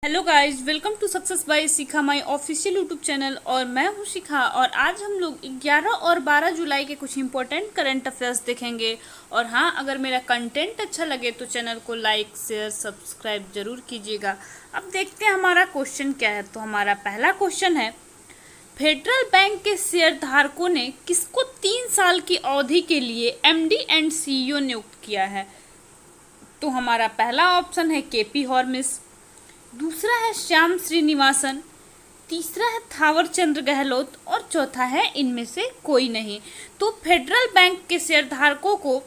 Hello guys, welcome to success by Shikha my official YouTube channel. और मैं हूं शिखा और आज हम लोग 11 और 12 जुलाई के कुछ इंपॉर्टेंट करंट अफेयर्स देखेंगे। और हाँ, अगर मेरा कंटेंट अच्छा लगे तो चैनल को लाइक शेयर सब्सक्राइब जरूर कीजिएगा। अब देखते हैं हमारा क्वेश्चन क्या है। तो हमारा पहला क्वेश्चन है, फेडरल बैंक के शेयर धारकों ने किसको 3 साल की अवधि के लिए एमडी एंड सीईओ नियुक्त किया है। तो हमारा पहला ऑप्शन है केपी हॉर्मिस, दूसरा है श्याम श्रीनिवासन, तीसरा है थावर चंद गहलोत और चौथा है इनमें से कोई नहीं। तो फेडरल बैंक के शेयरधारकों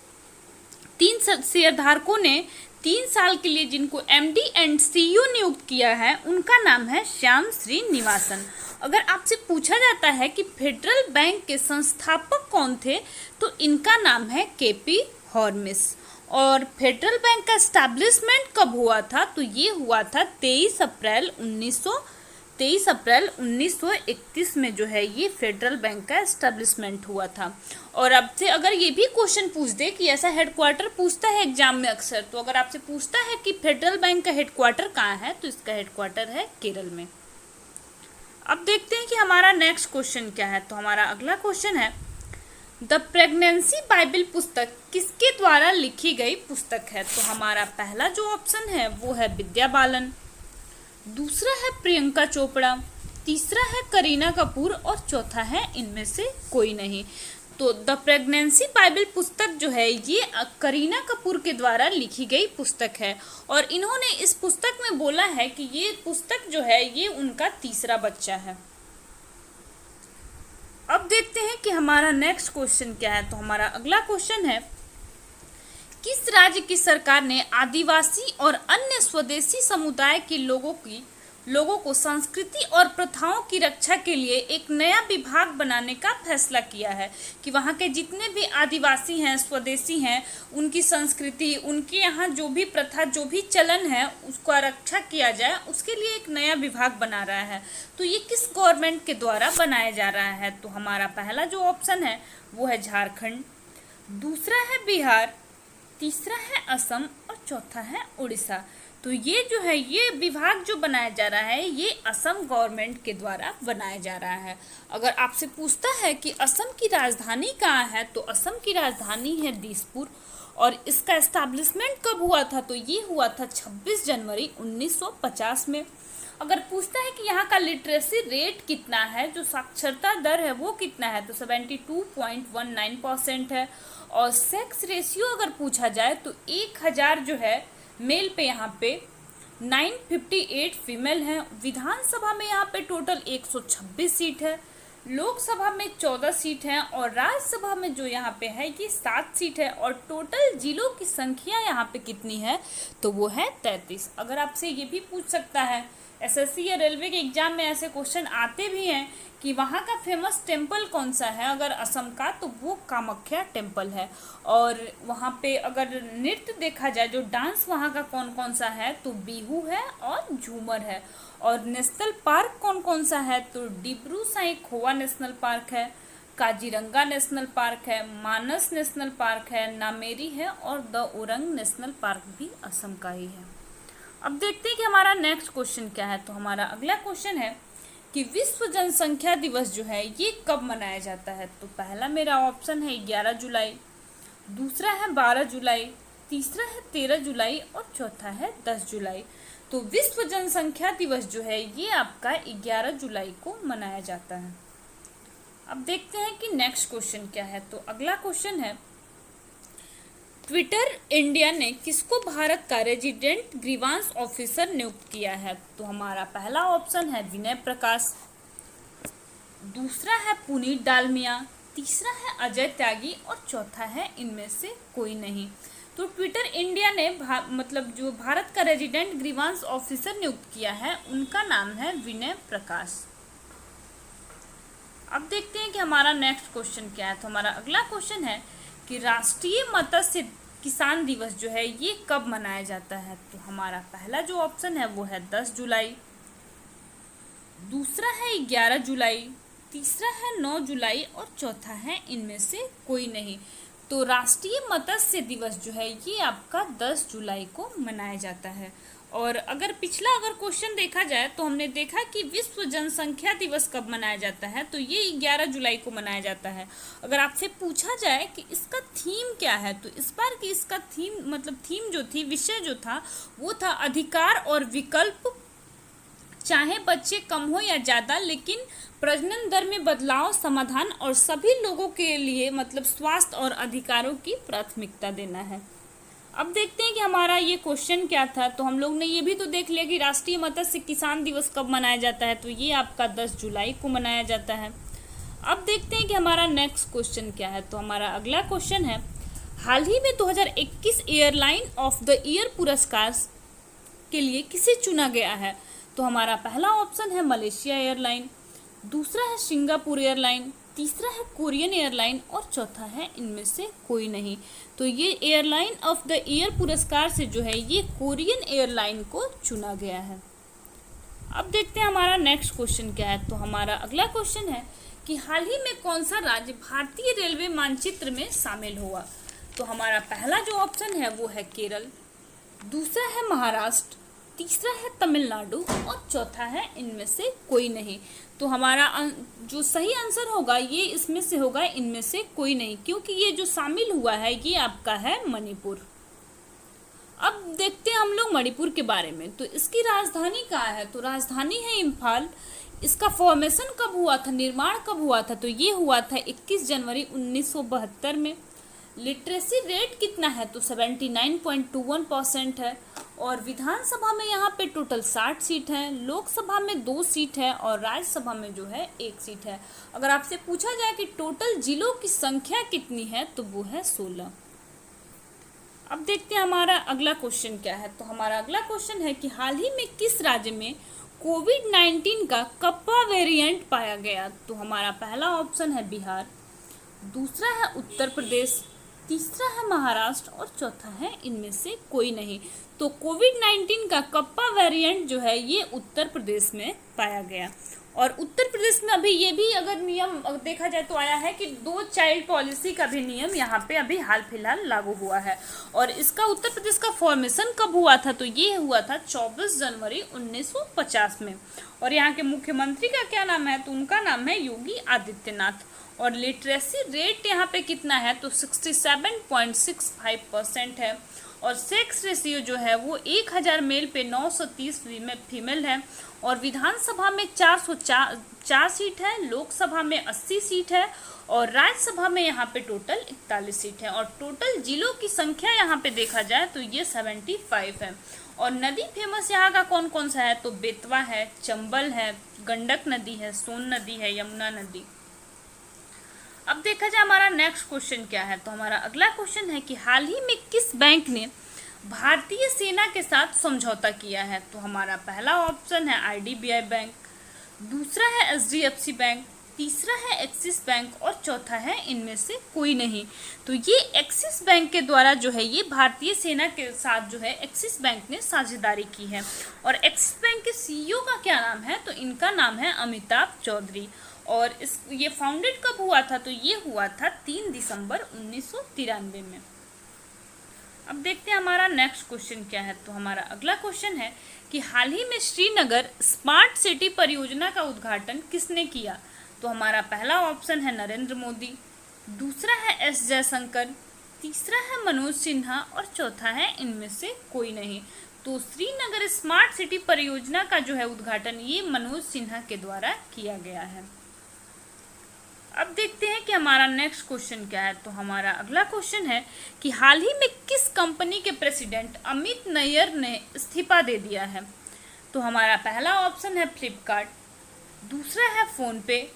ने 3 साल के लिए जिनको एमडी एंड सीईओ नियुक्त किया है उनका नाम है श्याम श्रीनिवासन। अगर आपसे पूछा जाता है कि फेडरल बैंक के संस्थापक कौन थे तो इनका नाम है केपी हॉर्मिस। और फेडरल बैंक का एस्टैब्लिशमेंट कब हुआ था तो ये हुआ था 23 अप्रैल 1931 में जो है ये फेडरल बैंक का एस्टैब्लिशमेंट हुआ था। और अब से अगर ये भी क्वेश्चन पूछ दे कि ऐसा हेडक्वार्टर पूछता है एग्जाम में अक्सर, तो अगर आपसे पूछता है कि फेडरल बैंक का हेडक्वार्टर कहाँ है तो इसका हेडक्वार्टर है केरल में। अब देखते हैं कि हमारा नेक्स्ट क्वेश्चन क्या है। तो हमारा अगला क्वेश्चन है, द प्रेगनेंसी बाइबल पुस्तक किसके द्वारा लिखी गई पुस्तक है। तो हमारा पहला जो ऑप्शन है वो है विद्या बालन, दूसरा है प्रियंका चोपड़ा, तीसरा है करीना कपूर और चौथा है इनमें से कोई नहीं। तो द प्रेगनेंसी बाइबल पुस्तक जो है ये करीना कपूर के द्वारा लिखी गई पुस्तक है और इन्होंने इस पुस्तक में बोला है कि ये पुस्तक जो है ये उनका तीसरा बच्चा है। अब देखते हैं कि हमारा नेक्स्ट क्वेश्चन क्या है। तो हमारा अगला क्वेश्चन है, किस राज्य की सरकार ने आदिवासी और अन्य स्वदेशी समुदाय के लोगों को संस्कृति और प्रथाओं की रक्षा के लिए एक नया विभाग बनाने का फैसला किया है कि वहाँ के जितने भी आदिवासी हैं, स्वदेशी हैं, उनकी संस्कृति, उनके यहाँ जो भी प्रथा, जो भी चलन है उसका रक्षा किया जाए, उसके लिए एक नया विभाग बना रहा है। तो ये किस गवर्नमेंट के द्वारा बनाया जा रहा है। तो हमारा पहला जो ऑप्शन है वो है झारखंड, दूसरा है बिहार, तीसरा है असम और चौथा है उड़ीसा। तो ये जो है ये विभाग जो बनाया जा रहा है ये असम गवर्नमेंट के द्वारा बनाया जा रहा है। अगर आपसे पूछता है कि असम की राजधानी कहाँ है तो असम की राजधानी है दिसपुर। और इसका एस्टैब्लिशमेंट कब हुआ था तो ये हुआ था 26 जनवरी 1950 में। अगर पूछता है कि यहाँ का लिटरेसी रेट कितना है, जो साक्षरता दर है वो कितना है, तो 72.19% है। और सेक्स रेशियो अगर पूछा जाए तो 1000 जो है मेल पे यहाँ पे 958 फीमेल हैं। विधानसभा में यहाँ पे टोटल 126 सीट है, लोकसभा में 14 सीट हैं और राज्यसभा में जो यहाँ पे है ये 7 सीट है। और टोटल जिलों की संख्या यहाँ पे कितनी है तो वो है 33। अगर आपसे ये भी पूछ सकता है, एसएससी या रेलवे के एग्जाम में ऐसे क्वेश्चन आते भी हैं कि वहाँ का फेमस टेम्पल कौन सा है, अगर असम का तो वो कामाख्या टेम्पल है। और वहाँ पे अगर नृत्य देखा जाए, जो डांस वहाँ का कौन कौन सा है तो बिहू है और झूमर है। और नेशनल पार्क कौन कौन सा है तो डिब्रू साईखोवा नेशनल पार्क है, काजीरंगा नेशनल पार्क है, मानस नेशनल पार्क है, नामेरी है और द ओरंग नेशनल पार्क भी असम का ही है। अब देखते हैं कि हमारा नेक्स्ट क्वेश्चन क्या है। तो हमारा अगला क्वेश्चन है कि विश्व जनसंख्या दिवस जो है ये कब मनाया जाता है। तो पहला मेरा ऑप्शन है 11 जुलाई, दूसरा है 12 जुलाई, तीसरा है 13 जुलाई और चौथा है 10 जुलाई। तो विश्व जनसंख्या दिवस जो है ये आपका 11 जुलाई को मनाया जाता है। अब देखते हैं कि नेक्स्ट क्वेश्चन क्या है। तो अगला क्वेश्चन है, ट्विटर इंडिया ने किसको भारत का रेजिडेंट ग्रीवांस ऑफिसर नियुक्त किया है। तो हमारा पहला ऑप्शन है विनय प्रकाश, दूसरा है पुनीत डालमिया, तीसरा है अजय त्यागी और चौथा है इनमें से कोई नहीं। तो ट्विटर इंडिया ने जो भारत का रेजिडेंट ग्रीवांस ऑफिसर नियुक्त किया है उनका नाम है विनय प्रकाश। अब देखते हैं कि हमारा नेक्स्ट क्वेश्चन क्या है। तो हमारा अगला क्वेश्चन है कि राष्ट्रीय मत्स्य किसान दिवस जो है ये कब मनाया जाता है। तो हमारा पहला जो ऑप्शन है वो है 10 जुलाई, दूसरा है 11 जुलाई, तीसरा है 9 जुलाई और चौथा है इनमें से कोई नहीं। तो राष्ट्रीय मत्स्य दिवस जो है ये आपका 10 जुलाई को मनाया जाता है। और अगर क्वेश्चन देखा जाए तो हमने देखा कि विश्व जनसंख्या दिवस कब मनाया जाता है, तो ये 11 जुलाई को मनाया जाता है। अगर आपसे पूछा जाए कि इसका थीम क्या है, तो इस बार की इसका थीम जो थी, विषय जो था वो था अधिकार और विकल्प, चाहे बच्चे कम हो या ज़्यादा, लेकिन प्रजनन दर में बदलाव, समाधान और सभी लोगों के लिए स्वास्थ्य और अधिकारों की प्राथमिकता देना है। अब देखते हैं कि हमारा ये क्वेश्चन क्या था। तो हम लोग ने ये भी तो देख लिया कि राष्ट्रीय मत्स्य किसान दिवस कब मनाया जाता है, तो ये आपका 10 जुलाई को मनाया जाता है। अब देखते हैं कि हमारा नेक्स्ट क्वेश्चन क्या है। तो हमारा अगला क्वेश्चन है, हाल ही में 2021 एयरलाइन ऑफ द ईयर पुरस्कार के लिए किसे चुना गया है। तो हमारा पहला ऑप्शन है मलेशिया एयरलाइन, दूसरा है सिंगापुर एयरलाइन, तीसरा है कोरियन एयरलाइन और चौथा है इनमें से कोई नहीं। तो ये एयरलाइन ऑफ द ईयर पुरस्कार से जो है ये कोरियन एयरलाइन को चुना गया है। अब देखते हैं हमारा नेक्स्ट क्वेश्चन क्या है। तो हमारा अगला क्वेश्चन है कि हाल ही में कौन सा राज्य भारतीय रेलवे मानचित्र में शामिल हुआ। तो हमारा पहला जो ऑप्शन है वो है केरल, दूसरा है महाराष्ट्र, तीसरा है तमिलनाडु और चौथा है इनमें से कोई नहीं। तो हमारा जो सही आंसर होगा ये इसमें से होगा इनमें से कोई नहीं, क्योंकि ये जो शामिल हुआ है ये आपका है मणिपुर। अब देखते हैं हम लोग मणिपुर के बारे में। तो इसकी राजधानी कहाँ है, तो राजधानी है इम्फाल। इसका फॉर्मेशन कब हुआ था, निर्माण कब हुआ था, तो ये हुआ था 21 जनवरी 1972 में। लिटरेसी रेट कितना है, तो 79.21% है। और विधानसभा में यहाँ पे टोटल 60 सीट हैं, लोकसभा में 2 सीट है और राज्यसभा में जो है 1 सीट है। अगर आपसे पूछा जाए कि टोटल जिलों की संख्या कितनी है, तो वो है 16। अब देखते हैं हमारा अगला क्वेश्चन क्या है। तो हमारा अगला क्वेश्चन है कि हाल ही में किस राज्य में कोविड-19 का कप्पा वेरिएंट पाया गया। तो हमारा पहला ऑप्शन है बिहार, दूसरा है उत्तर प्रदेश, तीसरा है महाराष्ट्र और चौथा है इनमें से कोई नहीं। तो कोविड-19 का कप्पा वेरिएंट जो है ये उत्तर प्रदेश में पाया गया। और उत्तर प्रदेश में अभी ये भी अगर नियम देखा जाए तो आया है कि 2 चाइल्ड पॉलिसी का भी नियम यहाँ पे अभी हाल फिलहाल लागू हुआ है। और इसका उत्तर प्रदेश का फॉर्मेशन कब हुआ था, तो ये हुआ था 24 जनवरी 1950 में। और यहाँ के मुख्यमंत्री का क्या नाम है, तो उनका नाम है योगी आदित्यनाथ। और लिटरेसी रेट यहाँ पे कितना है, तो 67.65% है। और सेक्स रेशियो जो है वो 1000 मेल पे 930 फीमेल है। और विधानसभा में 404 सीट है, लोकसभा में 80 सीट है और राज्यसभा में यहाँ पे टोटल 41 सीट है। और टोटल जिलों की संख्या यहाँ पे देखा जाए तो ये 75 है। और नदी फेमस यहाँ का कौन कौन सा है, तो बेतवा है, चंबल है, गंडक नदी है, सोन नदी है, यमुना नदी। अब देखा जाए हमारा नेक्स्ट क्वेश्चन क्या है। तो हमारा अगला क्वेश्चन है कि हाल ही में किस बैंक ने भारतीय सेना के साथ समझौता किया है। तो हमारा पहला ऑप्शन है IDBI बैंक, दूसरा है HDFC बैंक, तीसरा है एक्सिस बैंक और चौथा है इनमें से कोई नहीं। तो ये एक्सिस बैंक के द्वारा जो है ये भारतीय सेना के साथ जो है एक्सिस बैंक ने साझेदारी की है। और एक्सिस बैंक के CEO का क्या नाम है, तो इनका नाम है अमिताभ चौधरी। और ये फाउंडेड कब हुआ था, तो ये हुआ था 3 दिसंबर 1993 में। अब देखते हैं हमारा नेक्स्ट क्वेश्चन क्या है। तो हमारा अगला क्वेश्चन है कि हाल ही में श्रीनगर स्मार्ट सिटी परियोजना का उद्घाटन किसने किया। तो हमारा पहला ऑप्शन है नरेंद्र मोदी, दूसरा है S जयशंकर, तीसरा है मनोज सिन्हा और चौथा है इनमें से कोई नहीं। तो श्रीनगर स्मार्ट सिटी परियोजना का जो है उद्घाटन ये मनोज सिन्हा के द्वारा किया गया है। अब देखते हैं कि हमारा नेक्स्ट क्वेश्चन क्या है। तो हमारा अगला क्वेश्चन है कि हाल ही में किस कंपनी के प्रेसिडेंट अमित नैयर ने इस्तीफा दे दिया है। तो हमारा पहला ऑप्शन है फ्लिपकार्ट, दूसरा है फोनपे,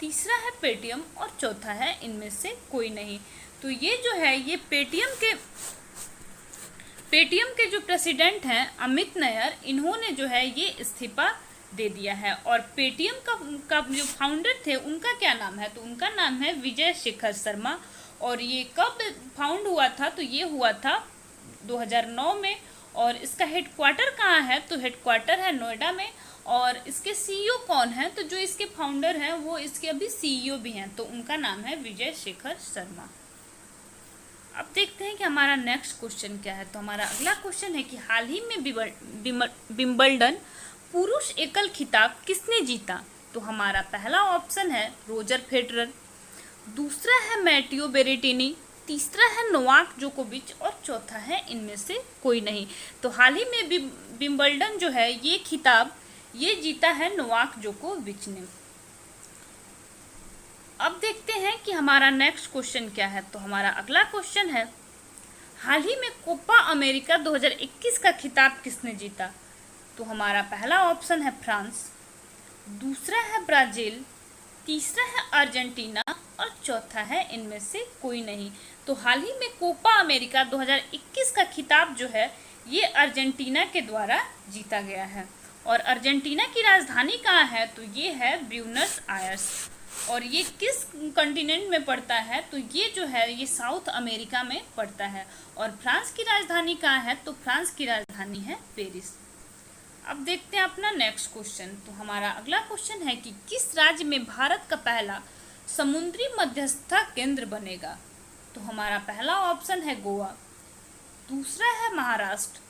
तीसरा है पेटीएम और चौथा है इनमें से कोई नहीं। तो ये जो है ये पेटीएम के जो प्रेसिडेंट हैं अमित नैयर, इन्होंने जो है ये इस्तीफा दे दिया है। और पेटीएम का जो फाउंडर थे उनका क्या नाम है, तो उनका नाम है विजय शेखर शर्मा। और ये कब फाउंड हुआ था, तो ये हुआ था 2009 में। और इसका हेडक्वार्टर कहाँ है, तो हेडक्वार्टर है नोएडा में। और इसके CEO कौन है, तो जो इसके फाउंडर हैं वो इसके अभी CEO भी हैं, तो उनका नाम है विजय शेखर शर्मा। अब देखते हैं कि हमारा नेक्स्ट क्वेश्चन क्या है। तो हमारा अगला क्वेश्चन है कि हाल ही में विंबलडन पुरुष एकल खिताब किसने जीता। तो हमारा पहला ऑप्शन है रोजर फेडरर, दूसरा है मैटियो बेरेटिनी, तीसरा है नोवाक जोकोविच और चौथा है इनमें से कोई नहीं। तो हाल ही में विंबलडन जो है ये खिताब ये जीता है नोवाक जोकोविच ने। अब देखते हैं कि हमारा नेक्स्ट क्वेश्चन क्या है। तो हमारा अगला क्वेश्चन है हाल ही में कोपा अमेरिका 2021 का खिताब किसने जीता। तो हमारा पहला ऑप्शन है फ्रांस, दूसरा है ब्राजील, तीसरा है अर्जेंटीना और चौथा है इनमें से कोई नहीं। तो हाल ही में कोपा अमेरिका 2021 का खिताब जो है ये अर्जेंटीना के द्वारा जीता गया है। और अर्जेंटीना की राजधानी कहाँ है। तो ये है ब्यूनस आयर्स। और ये किस कॉन्टिनेंट में पड़ता है। तो ये जो है ये साउथ अमेरिका में पड़ता है। और फ्रांस की राजधानी कहाँ है। तो फ्रांस की राजधानी है पेरिस। अब देखते हैं अपना नेक्स्ट क्वेश्चन। तो हमारा अगला क्वेश्चन है कि किस राज्य में भारत का पहला समुद्री मध्यस्थता केंद्र बनेगा। तो हमारा पहला ऑप्शन है गोवा, दूसरा है महाराष्ट्र,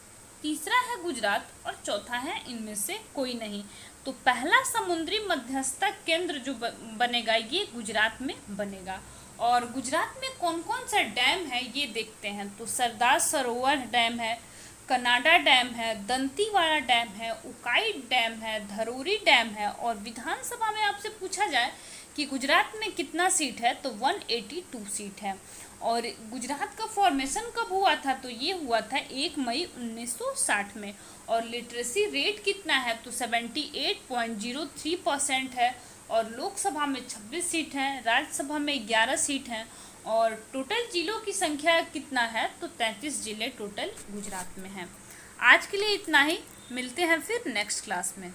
तीसरा है गुजरात और चौथा है इनमें से कोई नहीं। तो पहला समुद्री मध्यस्थता केंद्र जो बनेगा ये गुजरात में बनेगा। और गुजरात में कौन कौन सा डैम है ये देखते हैं। तो सरदार सरोवर डैम है, कनाडा डैम है, दंतीवाड़ा डैम है, उकाई डैम है, धरोरी डैम है। और विधानसभा में आपसे पूछा जाए कि गुजरात में कितना सीट है तो 182 सीट है। और गुजरात का फॉर्मेशन कब हुआ था। तो ये हुआ था 1 मई 1960 में। और लिटरेसी रेट कितना है तो 78.03% है। और लोकसभा में 26 सीट हैं, राज्यसभा में 11 सीट हैं। और टोटल जिलों की संख्या कितना है तो 33 जिले टोटल गुजरात में हैं। आज के लिए इतना ही, मिलते हैं फिर नेक्स्ट क्लास में।